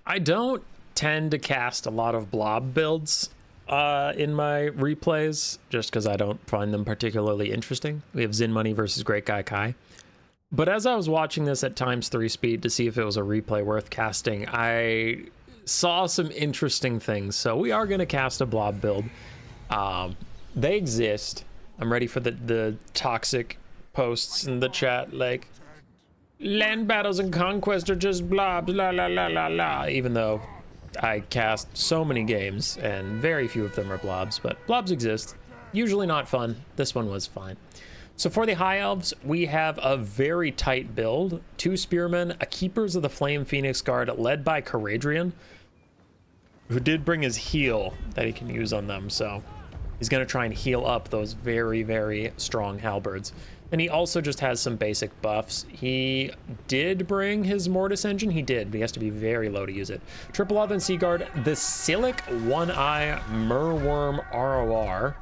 I don't tend to cast a lot of blob builds in my replays, just because I don't find them particularly interesting. We have Zin Money versus Great Guy Kai. But as I was watching this at ×3 speed to see if it was a replay worth casting, I saw some interesting things. So we are going to cast a blob build. They exist. I'm ready for the toxic posts in the chat, like, land battles and conquest are just blobs, la la la la la, even though I cast so many games and very few of them are blobs, but blobs exist. Usually not fun. This one was fine. So for the High Elves, we have a very tight build. 2 Spearmen, a Keepers of the Flame Phoenix Guard led by Caradrian, who did bring his heal that he can use on them, so he's going to try and heal up those very, very strong halberds. And he also just has some basic buffs. He did bring his Mortis engine. He did, but he has to be very low to use it. Triple Elven Sea Guard, the Silic One-Eye Merworm ROR.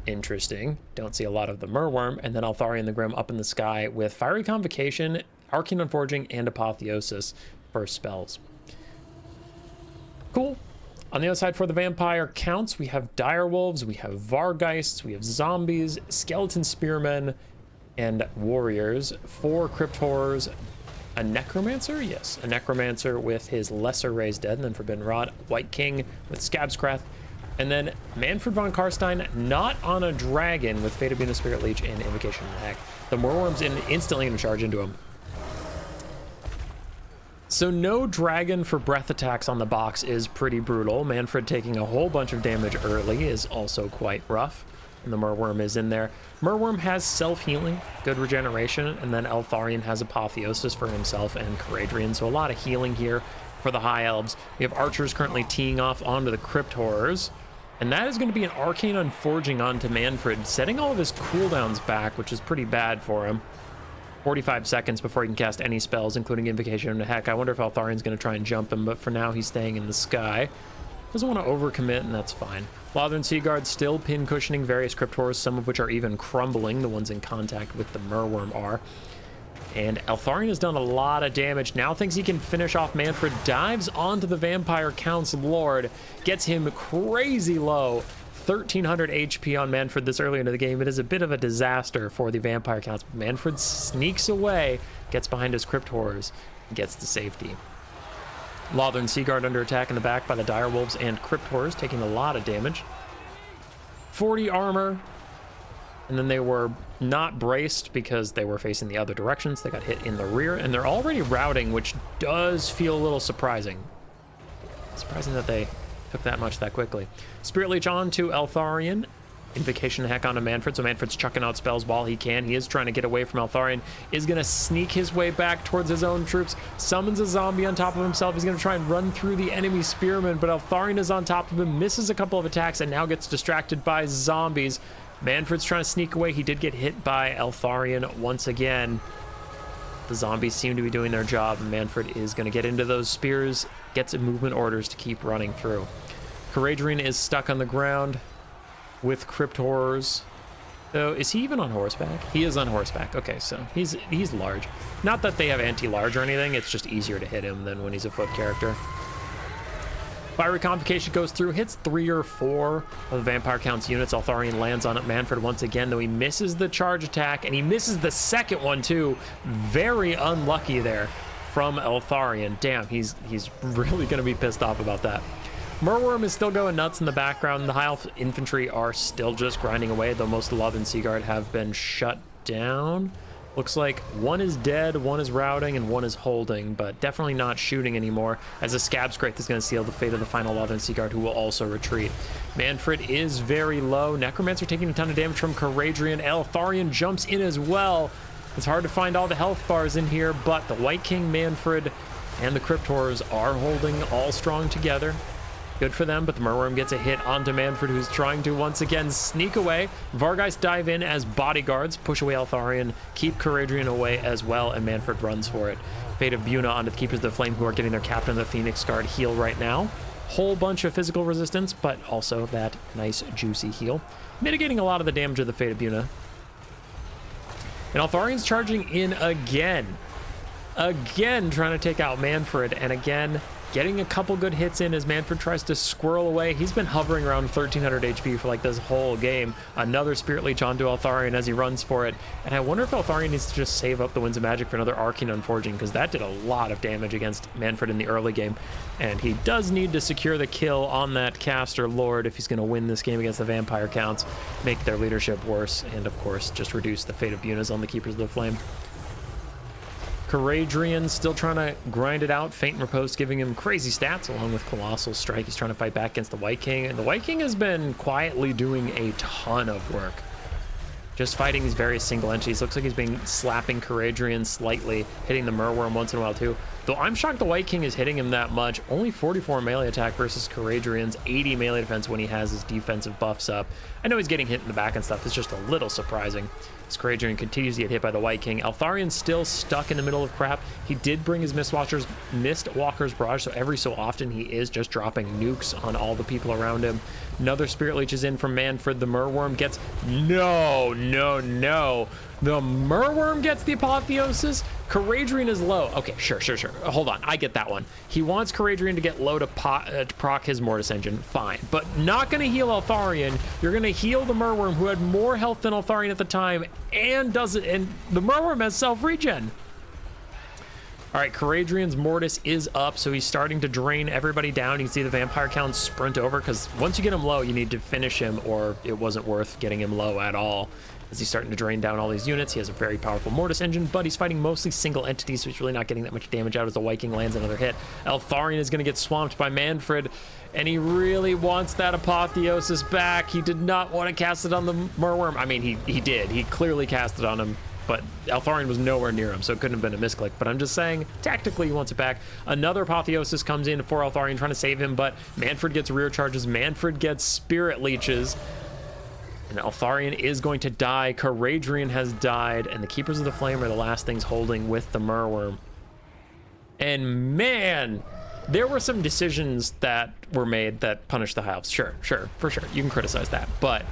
Interesting. Don't see a lot of the Merworm. And then Altharian the Grim up in the sky with Fiery Convocation, Arcane Unforging, and Apotheosis for spells. Cool. On the other side for the vampire counts, we have direwolves, we have vargheists, we have zombies, skeleton spearmen, and warriors. 4 crypt horrors, a necromancer, yes, a necromancer with his lesser raised dead, and then forbidden rod, white king with scabscrath, and then Manfred von Karstein not on a dragon with Fate of Being the Spirit Leech and Invocation of the Heck. The Moorworm's instantly going to charge into him. So no dragon for breath attacks on the box is pretty brutal. Manfred taking a whole bunch of damage early is also quite rough. And the Merworm is in there. Merworm has self-healing, good regeneration, and then Eltharion has Apotheosis for himself and Caradrian. So a lot of healing here for the High Elves. We have archers currently teeing off onto the Crypt Horrors. And that is going to be an Arcane Unforging onto Manfred, setting all of his cooldowns back, which is pretty bad for him. 45 seconds before he can cast any spells, including Invocation of the Heck. I wonder if Altharian's going to try and jump him, but for now he's staying in the sky. Doesn't want to overcommit, and that's fine. Lothern Seaguard still pin cushioning various Crypt Horrors, some of which are even crumbling. The ones in contact with the Merworm are. And Altharian has done a lot of damage. Now thinks he can finish off Manfred. Dives onto the Vampire Count's Lord. Gets him crazy low. 1300 HP on Manfred this early into the game. It is a bit of a disaster for the Vampire Counts. Manfred sneaks away, gets behind his Crypt Horrors, and gets to safety. Lothern Seaguard under attack in the back by the Direwolves and Crypt Horrors, taking a lot of damage. 40 armor, and then they were not braced because they were facing the other directions. They got hit in the rear, and they're already routing, which does feel a little surprising. Surprising that they took that much that quickly. Spirit Leech on to Eltharion. Invocation Heck onto Manfred, so Manfred's chucking out spells while he can. He is trying to get away from Eltharion, is going to sneak his way back towards his own troops, summons a zombie on top of himself. He's going to try and run through the enemy spearmen, but Eltharion is on top of him, misses a couple of attacks, and now gets distracted by zombies. Manfred's trying to sneak away. He did get hit by Eltharion once again. The zombies seem to be doing their job, and Manfred is going to get into those spears, gets movement orders to keep running through. Caradrian is stuck on the ground with Crypt Horrors. So is he even on horseback? He is on horseback. Okay, so he's large. Not that they have anti-large or anything, it's just easier to hit him than when he's a foot character. Fiery Convocation goes through, hits 3 or 4 of the Vampire Count's units. Altharian lands on it. Manfred once again, though he misses the charge attack, and he misses the second one too. Very unlucky there from Eltharian. Damn, he's really going to be pissed off about that. Merworm is still going nuts in the background. The High Elf infantry are still just grinding away, though most of the Lothern Seaguard have been shut down. Looks like one is dead, one is routing, and one is holding, but definitely not shooting anymore, as a Scabscrath is going to seal the fate of the final Lothern Seaguard, who will also retreat. Manfred is very low. Necromancer taking a ton of damage from Caradrian. Eltharion jumps in as well. It's hard to find all the health bars in here, but the White King, Manfred, and the Crypt Horrors are holding all strong together. Good for them, but the Merworm gets a hit onto Manfred, who's trying to once again sneak away. Vargheist dive in as bodyguards, push away Eltharion, keep Caradrian away as well, and Manfred runs for it. Fate of Buna onto the Keepers of the Flame, who are getting their captain, the Phoenix Guard, heal right now. Whole bunch of physical resistance, but also that nice juicy heal, mitigating a lot of the damage of the Fate of Buna. And Eltharian's charging in again, trying to take out Manfred, and again, getting a couple good hits in as Manfred tries to squirrel away. He's been hovering around 1300 HP for like this whole game. Another Spirit Leech onto Eltharion as he runs for it. And I wonder if Eltharion needs to just save up the Winds of Magic for another Arcane Unforging, because that did a lot of damage against Manfred in the early game. And he does need to secure the kill on that Caster Lord if he's going to win this game against the Vampire Counts, make their leadership worse, and of course just reduce the fate of Bunas on the Keepers of the Flame. Caradrian still trying to grind it out. Faint and Riposte giving him crazy stats along with Colossal Strike. He's trying to fight back against the White King, and the White King has been quietly doing a ton of work. Just fighting these various single entities. Looks like he's been slapping Caradrian slightly, hitting the Merworm once in a while too. Though I'm shocked the White King is hitting him that much. Only 44 melee attack versus Caradrian's 80 melee defense when he has his defensive buffs up. I know he's getting hit in the back and stuff. It's just a little surprising. As Caradrian continues to get hit by the White King. Eltharion's still stuck in the middle of crap. He did bring his Mistwalker's Barrage, so every so often he is just dropping nukes on all the people around him. Another Spirit Leech is in from Manfred. The Merworm gets... No. The Merworm gets the Apotheosis. Caradrian is low. Okay, sure. Hold on, I get that one. He wants Caradrian to get low to proc his Mortis Engine. Fine, but not going to heal Eltharion. You're going to heal the Merworm, who had more health than Eltharion at the time, and does it. And the Merworm has self-regen. All right, Caradrian's Mortis is up, so he's starting to drain everybody down. You can see the Vampire Count sprint over, because once you get him low, you need to finish him, or it wasn't worth getting him low at all. As he's starting to drain down all these units, he has a very powerful Mortis Engine, but he's fighting mostly single entities, so he's really not getting that much damage out as the White King lands another hit. Eltharion is going to get swamped by Manfred, and he really wants that Apotheosis back. He did not want to cast it on the Merworm. I mean, he did. He clearly cast it on him, but Eltharion was nowhere near him, so it couldn't have been a misclick. But I'm just saying, tactically, he wants it back. Another Apotheosis comes in for Eltharion, trying to save him, but Manfred gets rear charges. Manfred gets Spirit Leeches, and Eltharion is going to die. Caradrian has died, and the Keepers of the Flame are the last things holding with the Merworm. And man, there were some decisions that were made that punished the High Elves. Sure, for sure. You can criticize that, but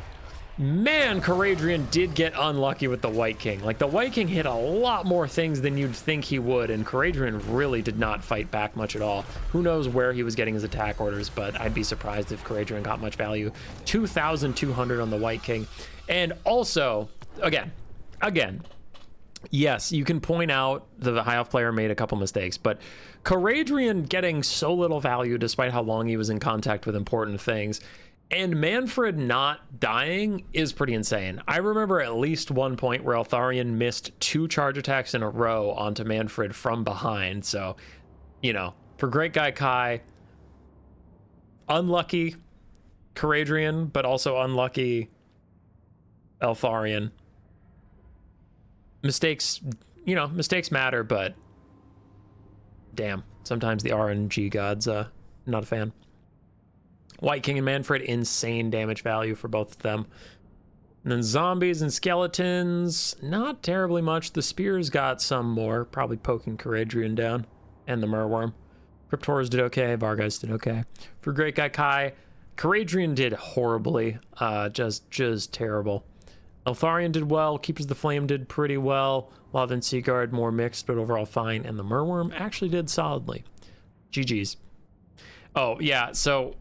man, Caradrian did get unlucky with the White King. Like, the White King hit a lot more things than you'd think he would, and Caradrian really did not fight back much at all. Who knows where he was getting his attack orders, but I'd be surprised if Caradrian got much value. 2,200 on the White King. And also, again, yes, you can point out that the High Elf player made a couple mistakes, but Caradrian getting so little value despite how long he was in contact with important things, and Manfred not dying is pretty insane. I remember at least one point where Eltharion missed 2 charge attacks in a row onto Manfred from behind. So, you know, for Great Guy Kai, unlucky Caradrian, but also unlucky Eltharion. Mistakes, you know, mistakes matter, but damn, sometimes the RNG gods, not a fan. White King and Manfred, insane damage value for both of them. And then zombies and skeletons, not terribly much. The spears got some more, probably poking Caradrian down, and the Merworm. Cryptoras did okay, Vargas did okay. For Great Guy Kai, Caradrian did horribly, just terrible. Eltharion did well, Keepers of the Flame did pretty well. Lava and Seaguard more mixed, but overall fine. And the Merworm actually did solidly. GG's. Oh, yeah, so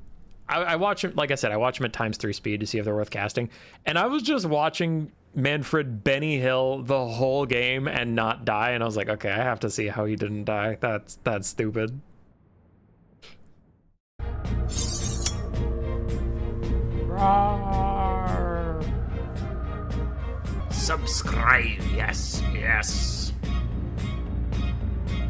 I watch him, like I said, I watch him at ×3 speed to see if they're worth casting. And I was just watching Manfred Benny Hill the whole game and not die. And I was like, okay, I have to see how he didn't die. That's stupid. Roar. Subscribe, yes.